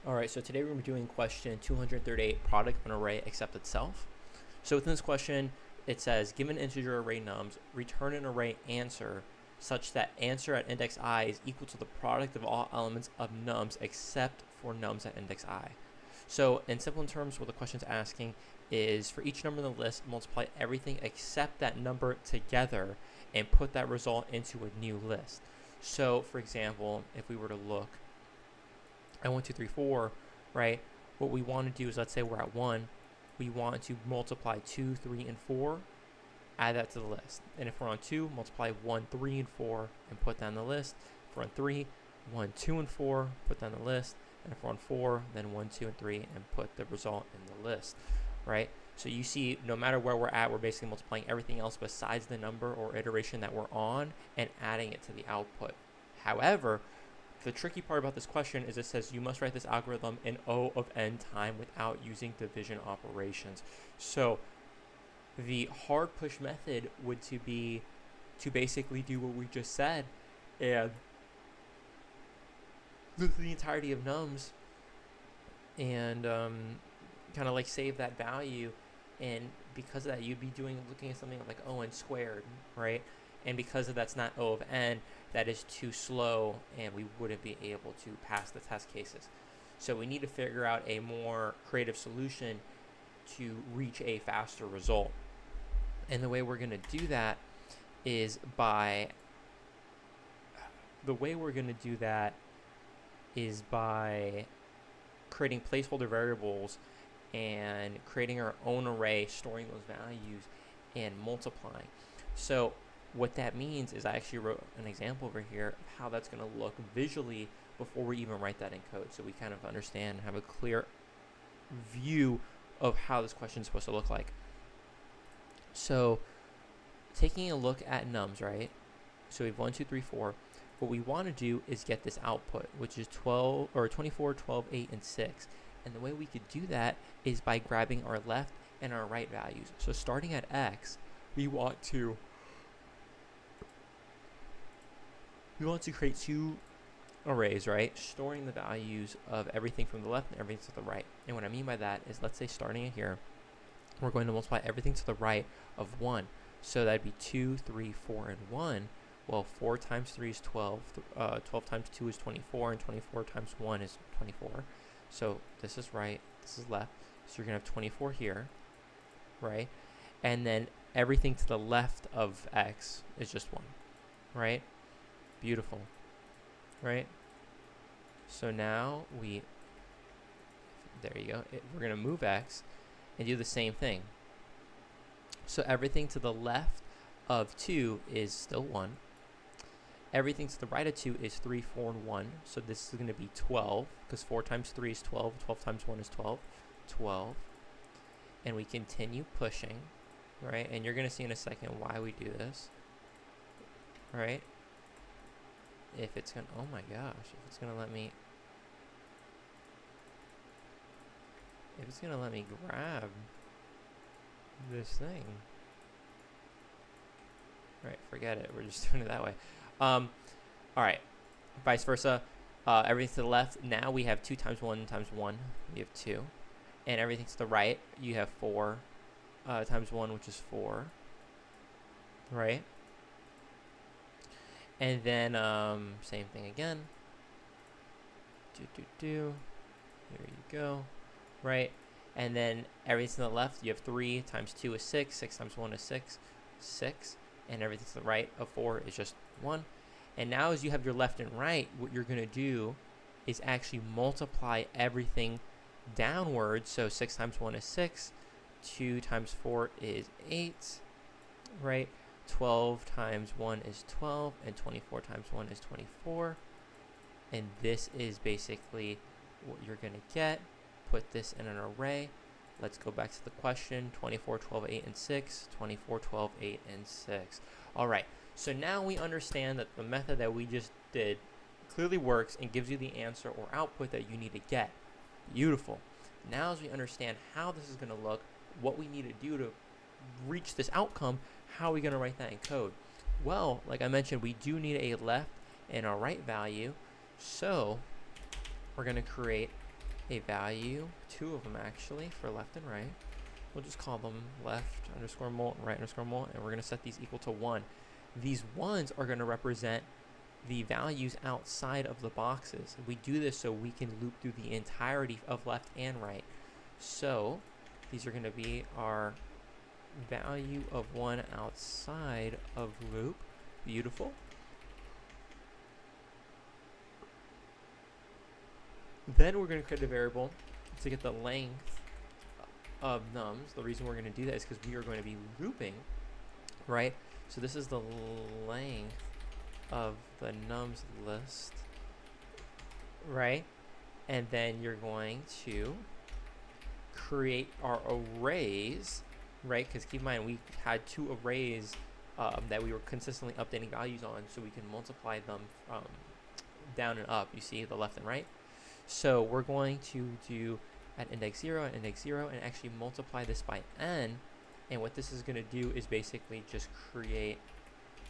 All right, so today we're going to be doing question 238, product of an array except itself. So within this question, it says, given integer array nums, return an array answer such that answer at index I is equal to the product of all elements of nums except for nums at index I. So in simple terms, what the question's asking is for each number in the list, multiply everything except that number together and put that result into a new list. So for example, if we were to look at 1, 2, 3, 4, right? What we want to do is, let's say we're at 1, we want to multiply 2, 3, and 4, add that to the list. And if we're on 2, multiply 1, 3, and 4, and put that on the list. If we're on 3, 1, 2, and 4, put that on the list. And if we're on 4, then 1, 2, and 3, and put the result in the list, right? So you see, no matter where we're at, we're basically multiplying everything else besides the number or iteration that we're on and adding it to the output. However, the tricky part about this question is it says you must write this algorithm in O of n time without using division operations. So the hard push method would be to basically do what we just said and look at the entirety of nums and kind of like save that value. And because of that, you'd be looking at something like O n squared, right? And because of that's not O of n, that is too slow and we wouldn't be able to pass the test cases. So we need to figure out a more creative solution to reach a faster result. And the way we're going to do that is by creating placeholder variables and creating our own array, storing those values, and multiplying. So what that means is I actually wrote an example over here of how that's going to look visually before we even write that in code, so we kind of understand and have a clear view of how this question is supposed to look like. So taking a look at nums, right? So we have 1, 2, 3, 4. What we want to do is get this output, which is 24, 12, 8, and 6. And the way we could do that is by grabbing our left and our right values. So starting at x, we want to create two arrays, right? Storing the values of everything from the left and everything to the right. And what I mean by that is, let's say starting in here, we're going to multiply everything to the right of 1. So that'd be 2, 3, 4, and 1. Well, 4 times 3 is 12. 12 times 2 is 24, and 24 times 1 is 24. So this is right, this is left. So you're going to have 24 here, right? And then everything to the left of x is just 1, right? Beautiful, right? So now there you go. We're going to move x and do the same thing. So everything to the left of 2 is still 1. Everything to the right of 2 is 3, 4, and 1. So this is going to be 12, because 4 times 3 is 12. 12 times 1 is 12. 12. And we continue pushing, right? And you're going to see in a second why we do this, right? If it's going to, oh my gosh, if it's going to let me grab this thing. Right, forget it. We're just doing it that way. All right, vice versa. Everything to the left, now we have 2 times 1 times 1. We have 2. And everything to the right, you have 4 times 1, which is 4. Right? And then same thing again. Here you go. Right? And then everything to the left, you have 3 times 2 is 6. 6 times 1 is 6. 6. And everything to the right of 4 is just 1. And now as you have your left and right, what you're going to do is actually multiply everything downwards. So 6 times 1 is 6. 2 times 4 is 8. Right? 12 times 1 is 12. And 24 times 1 is 24. And this is basically what you're going to get. Put this in an array. Let's go back to the question. 24, 12, 8, and 6. 24, 12, 8, and 6. All right. So now we understand that the method that we just did clearly works and gives you the answer or output that you need to get. Beautiful. Now as we understand how this is going to look, what we need to do to reach this outcome, how are we going to write that in code? Well, like I mentioned, we do need a left and a right value. So we're going to create a value, two of them actually, for left and right. We'll just call them left underscore molt and right underscore molt, and we're going to set these equal to 1. These 1s are going to represent the values outside of the boxes. We do this so we can loop through the entirety of left and right. So these are going to be our value of 1 outside of loop. Beautiful. Then we're going to create a variable to get the length of nums. The reason we're going to do that is because we are going to be looping, right? So this is the length of the nums list, right? And then you're going to create our arrays, right? Because keep in mind, we had 2 arrays that we were consistently updating values on, so we can multiply them from down and up. You see the left and right. So we're going to do at index 0 and index 0 and actually multiply this by n. And what this is going to do is basically just create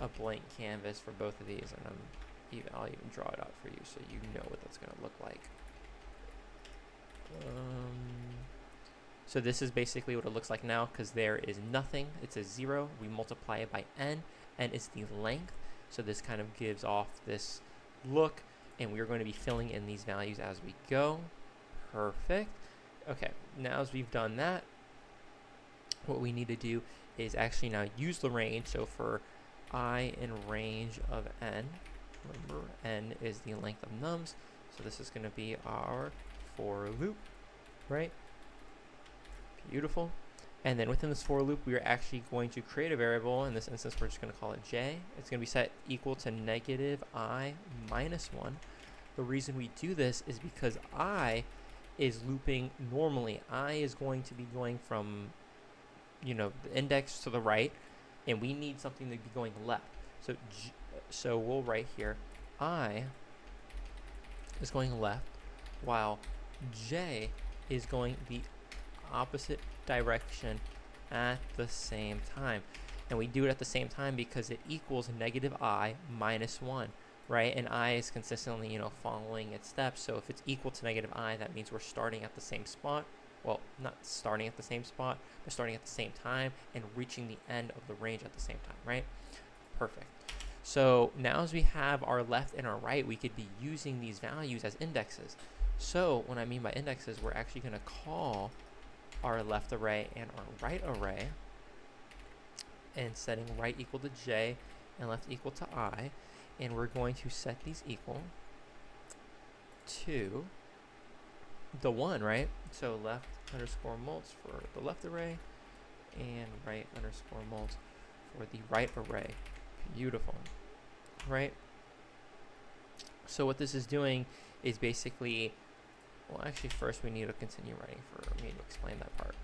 a blank canvas for both of these, and I'll even draw it out for you so you know what that's going to look like. So this is basically what it looks like now, because there is nothing. It's a 0. We multiply it by n, and it's the length. So this kind of gives off this look, and we are going to be filling in these values as we go. Perfect. Okay, now as we've done that, what we need to do is actually now use the range. So for I in range of n, remember n is the length of nums, so this is going to be our for loop, right? Beautiful. And then within this for loop, we are actually going to create a variable. In this instance, we're just going to call it j. It's going to be set equal to negative I minus 1. The reason we do this is because I is looping normally. I is going to be going from, you know, the index to the right, and we need something to be going left. So we'll write here I is going left, while j is going the opposite direction at the same time. And we do it at the same time because it equals negative I minus 1, right? And I is consistently, you know, following its steps. So if it's equal to negative I, that means we're starting at the same spot. Well, not starting at the same spot, but starting at the same time and reaching the end of the range at the same time, right? Perfect. So now as we have our left and our right, we could be using these values as indexes. So what I mean by indexes, we're actually going to call our left array and our right array, and setting right equal to j and left equal to I, and we're going to set these equal to the 1, right? So left underscore mults for the left array and right underscore mults for the right array. Beautiful, right? So what this is doing is basically, well, actually first we need to continue writing for me to explain that part.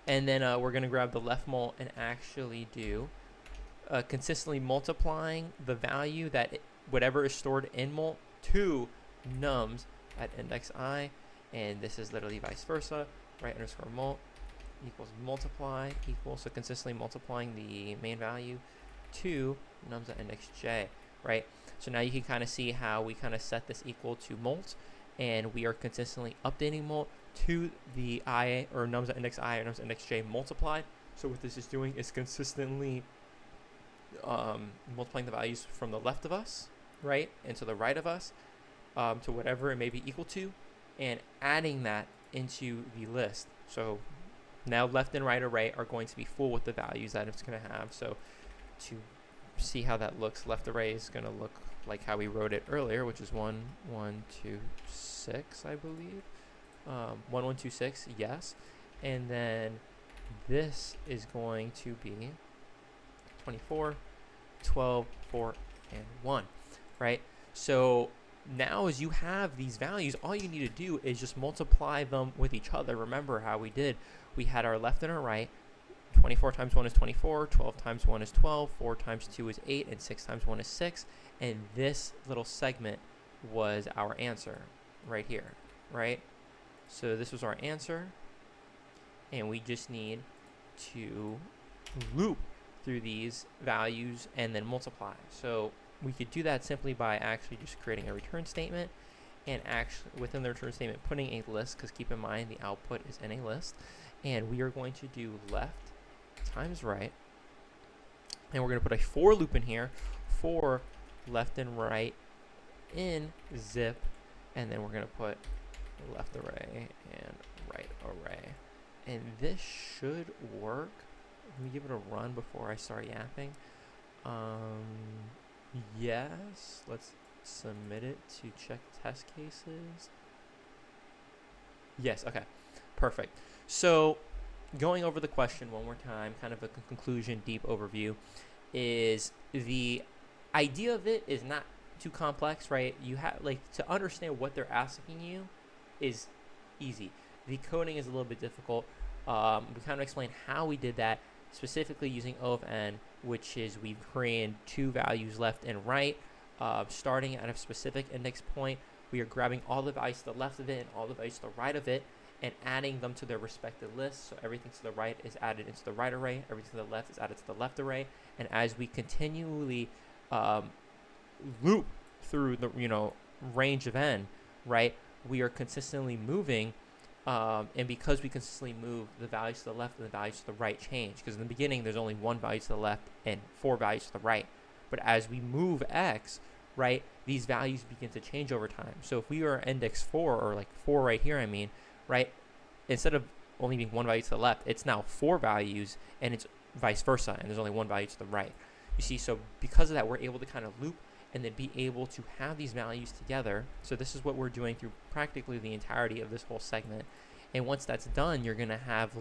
And then we're going to grab the left mult and actually do consistently multiplying the value that whatever is stored in mult to nums at index I. And this is literally vice versa. Right underscore mult equals multiply equals, so consistently multiplying the main value to nums at index j, right? So now you can kind of see how we kind of set this equal to mult, and we are consistently updating mult to the I, or nums at index I or nums at index j multiplied. So what this is doing is consistently multiplying the values from the left of us, right, and to the right of us, to whatever it may be equal to, and adding that into the list. So now left and right array are going to be full with the values that it's going to have. So to see how that looks, left array is going to look like how we wrote it earlier, which is 1, 1, 2, 6, I believe. 1, 1, 2, 6, yes. And then this is going to be 24, 12, 4, and 1, right? So now as you have these values, all you need to do is just multiply them with each other. Remember how we did. We had our left and our right. 24 times 1 is 24, 12 times 1 is 12, 4 times 2 is 8, and 6 times 1 is 6. And this little segment was our answer right here, right? So this was our answer, and we just need to loop through these values and then multiply. So we could do that simply by actually just creating a return statement, and actually within the return statement putting a list, because keep in mind the output is in a list, and we are going to do left times right, and we're going to put a for loop in here for left and right in zip, and then we're going to put left array and right array, and this should work. Let me give it a run before I start yapping. Yes, let's submit it to check test cases. Yes, okay, perfect. So going over the question one more time, kind of a conclusion, deep overview, is the idea of it is not too complex, right? You have, like, to understand what they're asking you is easy. The coding is a little bit difficult. We kind of explain how we did that, specifically using O of n, which is we've created two values left and right, starting at a specific index point. We are grabbing all the values to the left of it and all the values to the right of it and adding them to their respective lists. So everything to the right is added into the right array, everything to the left is added to the left array, and as we continually loop through the range of n, right, we are consistently moving, and because we consistently move, the values to the left and the values to the right change, because in the beginning there's only one value to the left and 4 values to the right, but as we move x, right, these values begin to change over time. So if we are index 4, or like 4 right here, I mean, right, instead of only being one value to the left, it's now 4 values, and it's vice versa, and there's only one value to the right. You see, so because of that, we're able to kind of loop and then be able to have these values together. So this is what we're doing through practically the entirety of this whole segment. And once that's done, you're gonna have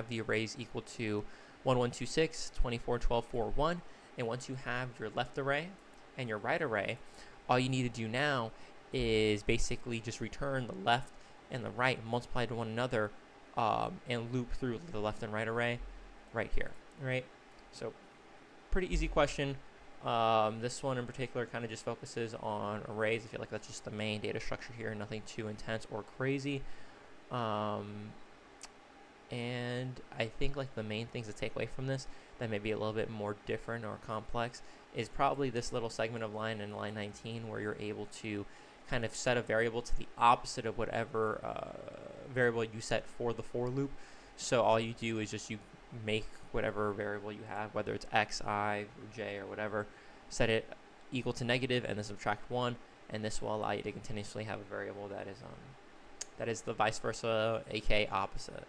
the arrays equal to 1, 1, 2, 6, 24, 12, 4, 1. And once you have your left array and your right array, all you need to do now is basically just return the left and the right multiply to one another, and loop through the left and right array right here, right? So pretty easy question. This one in particular kind of just focuses on arrays. I feel like that's just the main data structure here, nothing too intense or crazy. And I think like the main things to take away from this that may be a little bit more different or complex is probably this little segment of line in line 19 where you're able to kind of set a variable to the opposite of whatever variable you set for the for loop. So all you do is just you make whatever variable you have, whether it's x, I, or j, or whatever, set it equal to negative and then subtract 1, and this will allow you to continuously have a variable that is the vice versa, aka opposite.